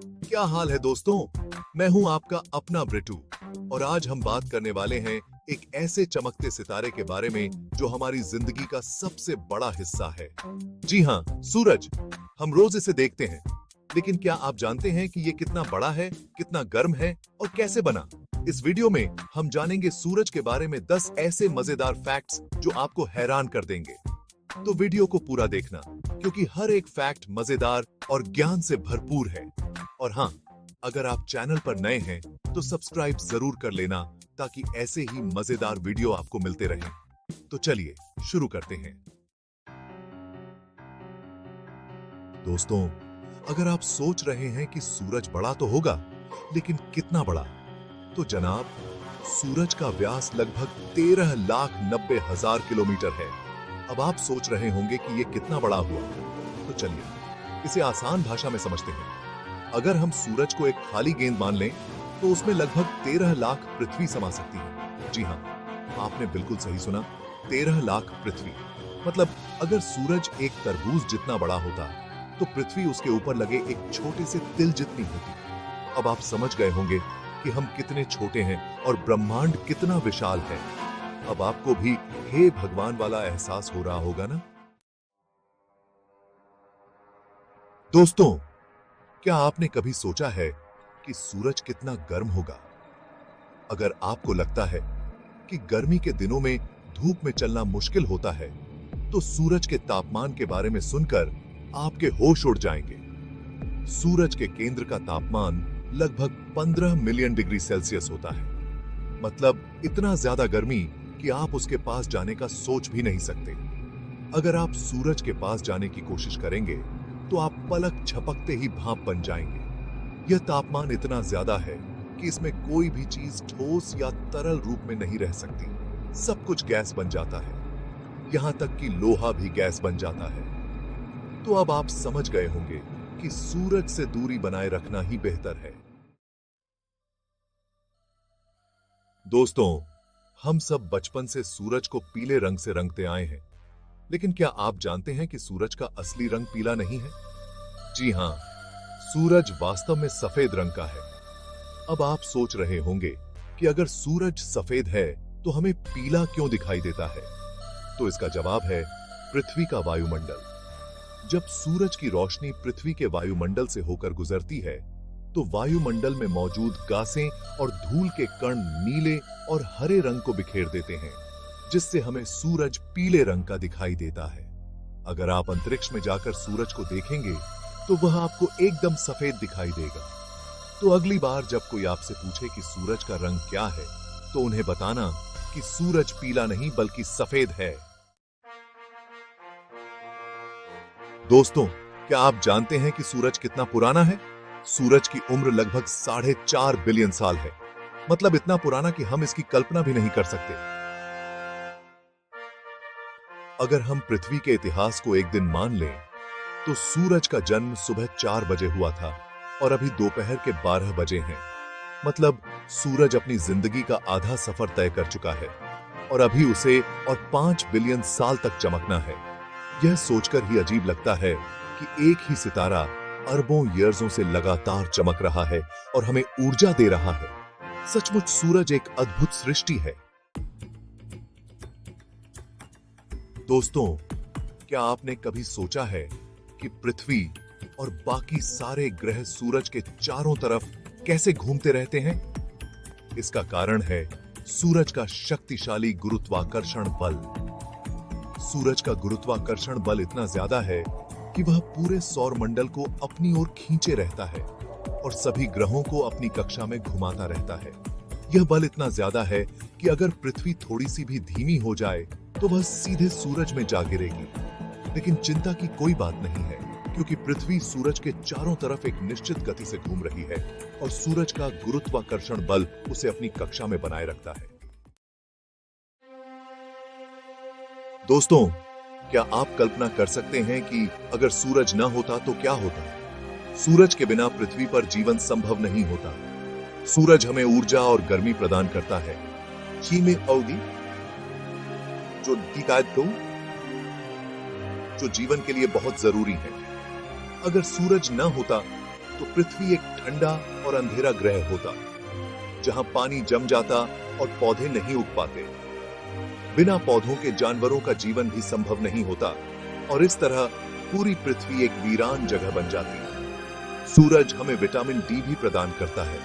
क्या हाल है दोस्तों। मैं हूं आपका अपना ब्रिटू और आज हम बात करने वाले हैं एक ऐसे चमकते सितारे के बारे में जो हमारी जिंदगी का सबसे बड़ा हिस्सा है। जी हाँ, सूरज। हम रोज इसे देखते हैं, लेकिन क्या आप जानते हैं कि ये कितना बड़ा है, कितना गर्म है और कैसे बना? इस वीडियो में हम जानेंगे सूरज के बारे में 10 ऐसे मजेदार फैक्ट्स जो आपको हैरान कर देंगे। तो वीडियो को पूरा देखना, क्योंकि हर एक फैक्ट मजेदार और ज्ञान से भरपूर है। और हाँ, अगर आप चैनल पर नए हैं तो सब्सक्राइब जरूर कर लेना, ताकि ऐसे ही मजेदार वीडियो आपको मिलते रहें। तो चलिए शुरू करते हैं। दोस्तों, अगर आप सोच रहे हैं कि सूरज बड़ा तो होगा, लेकिन कितना बड़ा? तो जनाब, सूरज का व्यास लगभग 13,90,000 किलोमीटर है। अब आप सोच रहे होंगे कि ये कितना बड़ा हुआ। तो चलिए इसे आसान भाषा में समझते हैं। अगर हम सूरज को एक खाली गेंद मान लें, तो उसमें लगभग 13 लाख पृथ्वी समा सकती है। जी हाँ, आपने बिल्कुल सही सुना, 13 लाख पृथ्वी। मतलब अगर सूरज एक तरबूज जितना बड़ा होता, तो पृथ्वी उसके ऊपर लगे एक छोटे से तिल जितनी होती। अब आप समझ गए होंगे कि हम कितने छोटे हैं और ब्रह्मांड कितना विशाल है। अब आपको भी हे भगवान वाला एहसास हो रहा होगा ना? दोस्तों, क्या आपने कभी सोचा है कि सूरज कितना गर्म होगा? अगर आपको लगता है कि गर्मी के दिनों में धूप में चलना मुश्किल होता है, तो सूरज के तापमान के बारे में सुनकर आपके होश उड़ जाएंगे। सूरज के केंद्र का तापमान लगभग 15 मिलियन डिग्री सेल्सियस होता है। मतलब इतना ज्यादा गर्मी कि आप उसके पास जाने का सोच भी नहीं सकते। अगर आप सूरज के पास जाने की कोशिश करेंगे, तो आप पलक झपकते ही भाप बन जाएंगे। यह तापमान इतना ज्यादा है कि इसमें कोई भी चीज ठोस या तरल रूप में नहीं रह सकती। सब कुछ गैस बन जाता है, यहां तक कि लोहा भी गैस बन जाता है। तो अब आप समझ गए होंगे कि सूरज से दूरी बनाए रखना ही बेहतर है। दोस्तों, हम सब बचपन से सूरज को पीले रंग से रंगते आए हैं, लेकिन क्या आप जानते हैं कि सूरज का असली रंग पीला नहीं है? जी हां, सूरज वास्तव में सफेद रंग का है। अब आप सोच रहे होंगे कि अगर सूरज सफेद है, तो हमें पीला क्यों दिखाई देता है? तो इसका जवाब है पृथ्वी का वायुमंडल। जब सूरज की रोशनी पृथ्वी के वायुमंडल से होकर गुजरती है, तो वायुमंडल में मौजूद गासें और धूल के कण नीले और हरे रंग को बिखेर देते हैं, जिससे हमें सूरज पीले रंग का दिखाई देता है। अगर आप अंतरिक्ष में जाकर सूरज को देखेंगे, तो वह आपको एकदम सफेद दिखाई देगा। तो अगली बार जब कोई आपसे पूछे कि सूरज का रंग क्या है, तो उन्हें बताना कि सूरज पीला नहीं बल्कि सफेद है। दोस्तों, क्या आप जानते हैं कि सूरज कितना पुराना है? सूरज की उम्र लगभग 4.5 बिलियन साल है। मतलब इतना पुराना कि हम इसकी कल्पना भी नहीं कर सकते। अगर हम पृथ्वी के इतिहास को एक दिन मान लें, तो सूरज का जन्म सुबह 4 बजे हुआ था और अभी दोपहर के 12 बजे हैं। मतलब सूरज अपनी जिंदगी का आधा सफर तय कर चुका है और अभी उसे और 5 बिलियन साल तक चमकना है। यह सोचकर ही अजीब लगता है कि एक ही सितारा अरबों ईयर्सों से लगातार चमक रहा है और हमें ऊर्जा दे रहा है। सचमुच सूरज एक अद्भुत सृष्टि है। दोस्तों, क्या आपने कभी सोचा है कि पृथ्वी और बाकी सारे ग्रह सूरज के चारों तरफ कैसे घूमते रहते हैं? इसका कारण है सूरज का शक्तिशाली गुरुत्वाकर्षण बल। सूरज का गुरुत्वाकर्षण बल इतना ज्यादा है कि वह पूरे सौर मंडल को अपनी ओर खींचे रहता है और सभी ग्रहों को अपनी कक्षा में घुमाता रहता है। यह बल इतना ज्यादा है कि अगर पृथ्वी थोड़ी सी भी धीमी हो जाए, तो वह सीधे सूरज में जा गिरेगी। लेकिन चिंता की कोई बात नहीं है, क्योंकि पृथ्वी सूरज के चारों तरफ एक निश्चित गति से घूम रही है और सूरज का गुरुत्वाकर्षण बल उसे अपनी कक्षा में बनाए रखता है। दोस्तों, क्या आप कल्पना कर सकते हैं कि अगर सूरज न होता तो क्या होता? सूरज के बिना पृथ्वी पर जीवन संभव नहीं होता। सूरज हमें ऊर्जा और गर्मी प्रदान करता है। जो जीवन के लिए बहुत जरूरी है। अगर सूरज न होता, तो पृथ्वी एक ठंडा और अंधेरा ग्रह होता, जहां पानी जम जाता और पौधे नहीं उग पाते। बिना पौधों के जानवरों का जीवन भी संभव नहीं होता और इस तरह पूरी पृथ्वी एक वीरान जगह बन जाती। सूरज हमें विटामिन डी भी प्रदान करता है,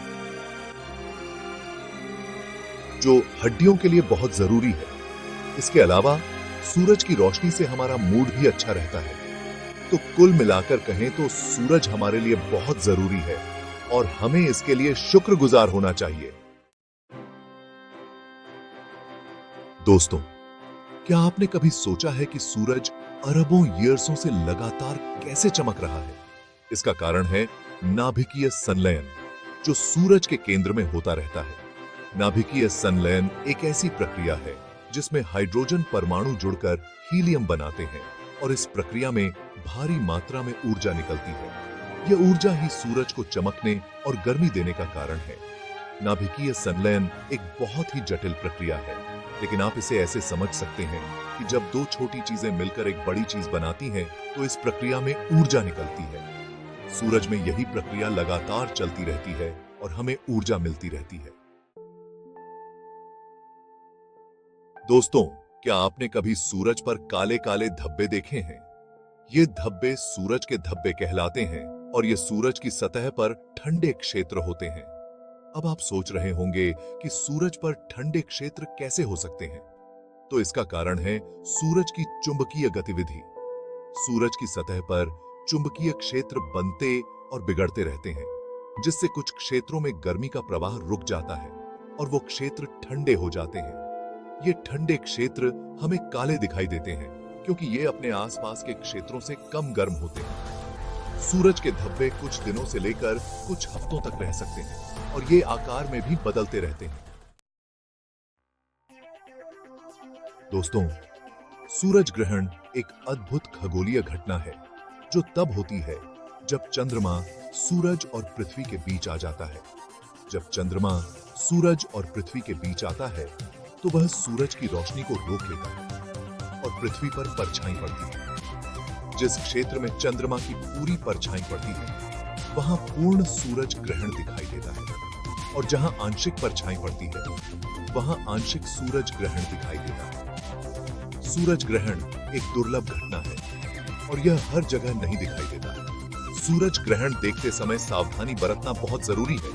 जो हड्डियों के लिए बहुत जरूरी है। इसके अलावा सूरज की रोशनी से हमारा मूड भी अच्छा रहता है। तो कुल मिलाकर कहें तो सूरज हमारे लिए बहुत जरूरी है और हमें इसके लिए शुक्रगुजार होना चाहिए। दोस्तों, क्या आपने कभी सोचा है कि सूरज अरबों ईयर्सों से लगातार कैसे चमक रहा है? इसका कारण है नाभिकीय संलयन, जो सूरज के केंद्र में होता रहता है। नाभिकीय संलयन एक ऐसी प्रक्रिया है जिसमें हाइड्रोजन परमाणु जुड़कर हीलियम बनाते हैं और इस प्रक्रिया में भारी मात्रा में ऊर्जा निकलती है। यह ऊर्जा ही सूरज को चमकने और गर्मी देने का कारण है। नाभिकीय संलयन एक बहुत ही जटिल प्रक्रिया है, लेकिन आप इसे ऐसे समझ सकते हैं कि जब दो छोटी चीजें मिलकर एक बड़ी चीज बनाती हैं, तो इस प्रक्रिया में ऊर्जा निकलती है। सूरज में यही प्रक्रिया लगातार चलती रहती है और हमें ऊर्जा मिलती रहती है। दोस्तों, क्या आपने कभी सूरज पर काले काले धब्बे देखे हैं? ये धब्बे सूरज के धब्बे कहलाते हैं और ये सूरज की सतह पर ठंडे क्षेत्र होते हैं। अब आप सोच रहे होंगे कि सूरज पर ठंडे क्षेत्र कैसे हो सकते हैं? तो इसका कारण है सूरज की चुंबकीय गतिविधि। सूरज की सतह पर चुंबकीय क्षेत्र बनते और बिगड़ते रहते हैं, जिससे कुछ क्षेत्रों में गर्मी का प्रवाह रुक जाता है और वो क्षेत्र ठंडे हो जाते हैं। ये ठंडे क्षेत्र हमें काले दिखाई देते हैं क्योंकि ये अपने आसपास के क्षेत्रों से कम गर्म होते हैं। सूरज के धब्बे कुछ दिनों से लेकर कुछ हफ्तों तक रह सकते हैं और ये आकार में भी बदलते रहते हैं। दोस्तों, सूरज ग्रहण एक अद्भुत खगोलीय घटना है जो तब होती है जब चंद्रमा सूरज और पृथ्वी के बीच आ जाता है। जब चंद्रमा सूरज और पृथ्वी के बीच आता है तो वह सूरज की रोशनी को रोक लेता है और पृथ्वी पर परछाई पड़ती है। जिस क्षेत्र में चंद्रमा की पूरी परछाई पड़ती है वहां पूर्ण सूरज ग्रहण दिखाई देता है और जहां आंशिक परछाई पड़ती है वहां आंशिक सूरज ग्रहण दिखाई देता है। सूरज ग्रहण एक दुर्लभ घटना है और यह हर जगह नहीं दिखाई देता। सूरज ग्रहण देखते समय सावधानी बरतना बहुत जरूरी है,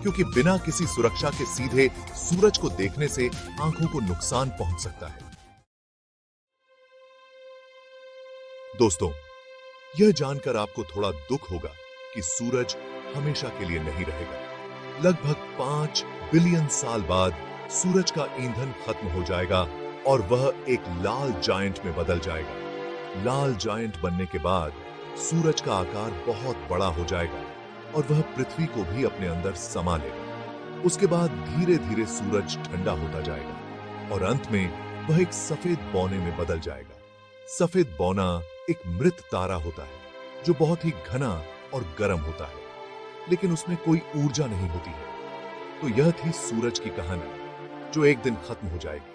क्योंकि बिना किसी सुरक्षा के सीधे सूरज को देखने से आंखों को नुकसान पहुंच सकता है। दोस्तों, यह जानकर आपको थोड़ा दुख होगा कि सूरज हमेशा के लिए नहीं रहेगा। लगभग 5 बिलियन साल बाद सूरज का ईंधन खत्म हो जाएगा और वह एक लाल जायंट में बदल जाएगा। लाल जायंट बनने के बाद सूरज का आकार बहुत बड़ा हो जाएगा और वह पृथ्वी को भी अपने अंदर समा लेगा। उसके बाद धीरे धीरे सूरज ठंडा होता जाएगा और अंत में वह एक सफेद बौने में बदल जाएगा। सफेद बौना एक मृत तारा होता है जो बहुत ही घना और गर्म होता है, लेकिन उसमें कोई ऊर्जा नहीं होती है। तो यह थी सूरज की कहानी जो एक दिन खत्म हो जाएगी।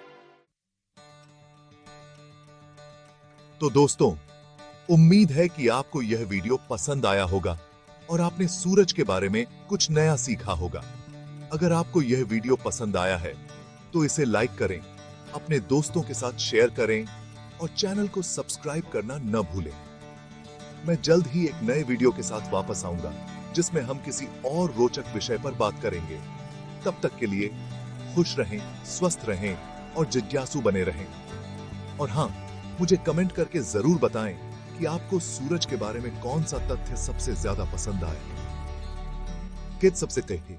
तो दोस्तों, उम्मीद है कि आपको यह वीडियो पसंद आया होगा और आपने सूरज के बारे में कुछ नया सीखा होगा। अगर आपको यह वीडियो पसंद आया है तो इसे लाइक करें, अपने दोस्तों के साथ शेयर करें और चैनल को सब्सक्राइब करना न भूलें। मैं जल्द ही एक नए वीडियो के साथ वापस आऊंगा जिसमें हम किसी और रोचक विषय पर बात करेंगे। तब तक के लिए खुश रहें, स्वस्थ रहें और जिज्ञासु बने रहें। और हाँ, मुझे कमेंट करके जरूर बताएं कि आपको सूरज के बारे में कौन सा तथ्य सबसे ज्यादा पसंद आया। कित सबसे तेज